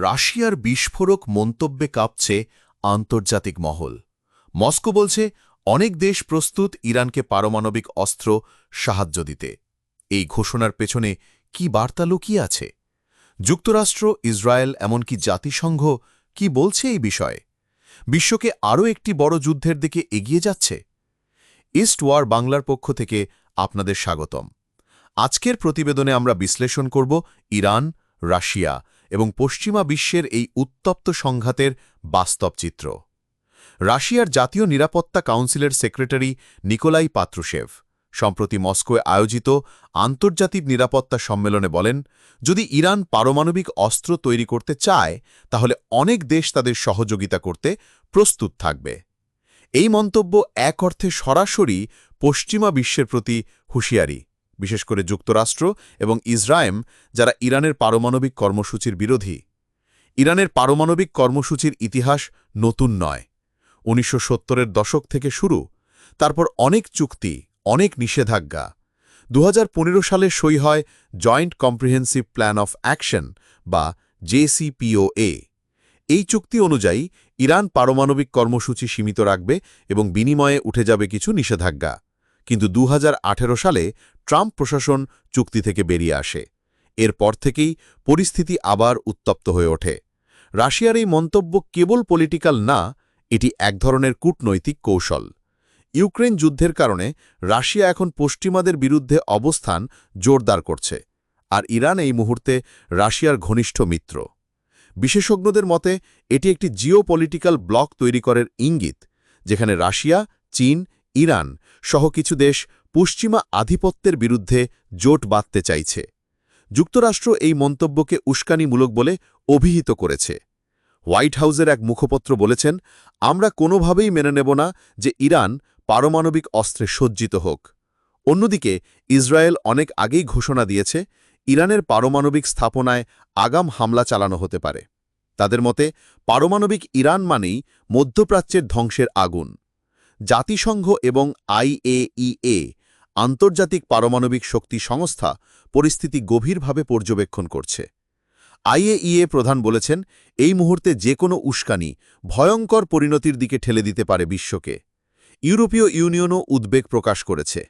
রাশিয়ার বিস্ফোরক মন্তব্যে কাঁপছে আন্তর্জাতিক মহল। মস্কো বলছে অনেক দেশ প্রস্তুত ইরানকে পারমাণবিক অস্ত্র সাহায্য দিতে। এই ঘোষণার পেছনে কি বার্তা লুকিয়ে আছে? যুক্তরাষ্ট্র, ইসরায়েল, এমনকি জাতিসংঘ কি বলছে এই বিষয়ে? বিশ্বকে আরও একটি বড় যুদ্ধের দিকে এগিয়ে যাচ্ছে। ইস্ট ওয়ার বাংলার পক্ষ থেকে আপনাদের স্বাগতম। আজকের প্রতিবেদনে আমরা বিশ্লেষণ করব ইরান, রাশিয়া এবং পশ্চিমা বিশ্বের এই উত্তপ্ত সংঘাতের বাস্তব চিত্র। রাশিয়ার জাতীয় নিরাপত্তা কাউন্সিলের সেক্রেটারি নিকোলাই পাত্রুশেভ সম্প্রতি মস্কোয় আয়োজিত আন্তর্জাতিক নিরাপত্তা সম্মেলনে বলেন, যদি ইরান পারমাণবিক অস্ত্র তৈরি করতে চায় তাহলে অনেক দেশ তাদের সহযোগিতা করতে প্রস্তুত থাকবে। এই মন্তব্য এক অর্থে সরাসরি পশ্চিমা বিশ্বের প্রতি হুঁশিয়ারি, বিশেষ করে যুক্তরাষ্ট্র এবং ইসরায়েল, যারা ইরানের পারমাণবিক কর্মসূচির বিরোধী। ইরানের পারমাণবিক কর্মসূচির ইতিহাস নতুন নয়। 1970-এর দশক থেকে শুরু, তারপর অনেক চুক্তি, অনেক নিষেধাজ্ঞা। 2015 সালে সই হয় joint comprehensive plan of action বা JCPOA। এই চুক্তি অনুযায়ী ইরান পারমাণবিক কর্মসূচি সীমিত রাখবে এবং বিনিময়ে উঠে যাবে কিছু নিষেধাজ্ঞা। কিন্তু 2018 সালে ট্রাম্প প্রশাসন চুক্তি থেকে বেরিয়ে আসে। এরপর থেকেই পরিস্থিতি আবার উত্তপ্ত হয়ে ওঠে। রাশিয়ার এই মন্তব্য কেবল পলিটিক্যাল না, এটি এক ধরনের কূটনৈতিক কৌশল। ইউক্রেন যুদ্ধের কারণে রাশিয়া এখন পশ্চিমাদের বিরুদ্ধে অবস্থান জোরদার করছে, আর ইরান এই মুহূর্তে রাশিয়ার ঘনিষ্ঠ মিত্র। বিশেষজ্ঞদের মতে এটি একটি জিওপলিটিক্যাল ব্লক তৈরি করার ইঙ্গিত, যেখানে রাশিয়া, চীন, ইরান সহ কিছু দেশ পশ্চিমা আধিপত্যের বিরুদ্ধে জোট বাঁধতে চাইছে। যুক্তরাষ্ট্র এই মন্তব্যকে উস্কানিমূলক বলে অভিহিত করেছে। হোয়াইট হাউসের এক মুখপত্র বলেছেন, আমরা কোনোভাবেই মেনে নেব না যে ইরান পারমাণবিক অস্ত্রে সজ্জিত হোক। অন্যদিকে ইসরায়েল অনেক আগেই ঘোষণা দিয়েছে ইরানের পারমাণবিক স্থাপনায় আগাম হামলা চালানো হতে পারে। তাদের মতে পারমাণবিক ইরান মানেই মধ্যপ্রাচ্যের ধ্বংসের আগুন। জাতিসংঘ এবং IAEA, আন্তর্জাতিক পারমাণবিক শক্তি সংস্থা, পরিস্থিতি গভীরভাবে পর্যবেক্ষণ করছে। IAEA প্রধান বলেছেন, এই মুহূর্তে যে কোনো উস্কানি ভয়ঙ্কর পরিণতির দিকে ঠেলে দিতে পারে বিশ্বকে। ইউরোপীয় ইউনিয়নও উদ্বেগ প্রকাশ করেছে।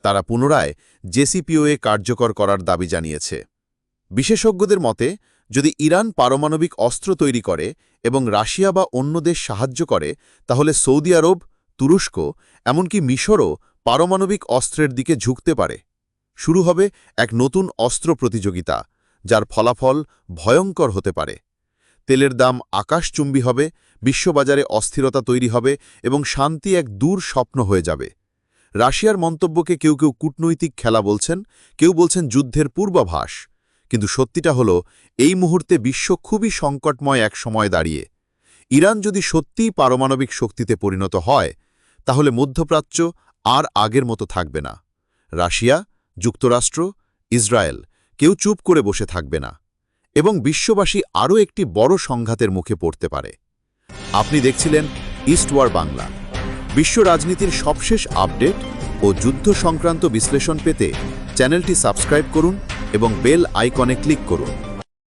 তারা পুনরায় JCPOA কার্যকর করার দাবি জানিয়েছে। বিশেষজ্ঞদের মতে, যদি ইরান পারমাণবিক অস্ত্র তৈরি করে এবং রাশিয়া বা অন্য দেশ সাহায্য করে, তাহলে সৌদি আরব, তুরস্ক, এমনকি মিশরও পারমাণবিক অস্ত্রের দিকে ঝুঁকতে পারে। শুরু হবে এক নতুন অস্ত্র প্রতিযোগিতা, যার ফলাফল ভয়ঙ্কর হতে পারে। তেলের দাম আকাশচুম্বী হবে, বিশ্ববাজারে অস্থিরতা তৈরি হবে এবং শান্তি এক দূর স্বপ্ন হয়ে যাবে। রাশিয়ার মন্তব্যকে কেউ কেউ কূটনৈতিক খেলা বলছেন, কেউ বলছেন যুদ্ধের পূর্বাভাস। কিন্তু সত্যিটা হলো, এই মুহূর্তে বিশ্ব খুবই সংকটময় এক সময় দাঁড়িয়ে। ইরান যদি সত্যিই পারমাণবিক শক্তিতে পরিণত হয়, তাহলে মধ্যপ্রাচ্য আর আগের মতো থাকবে না। রাশিয়া, যুক্তরাষ্ট্র, ইসরায়েল কেউ চুপ করে বসে থাকবে না, এবং বিশ্ববাসী আরও একটি বড় সংঘাতের মুখে পড়তে পারে। আপনি দেখছিলেন ইস্ট ওয়ার বাংলা। বিশ্ব রাজনীতির সবশেষ আপডেট ও যুদ্ধ সংক্রান্ত বিশ্লেষণ পেতে চ্যানেলটি সাবস্ক্রাইব করুন এবং বেল আইকনে ক্লিক করুন।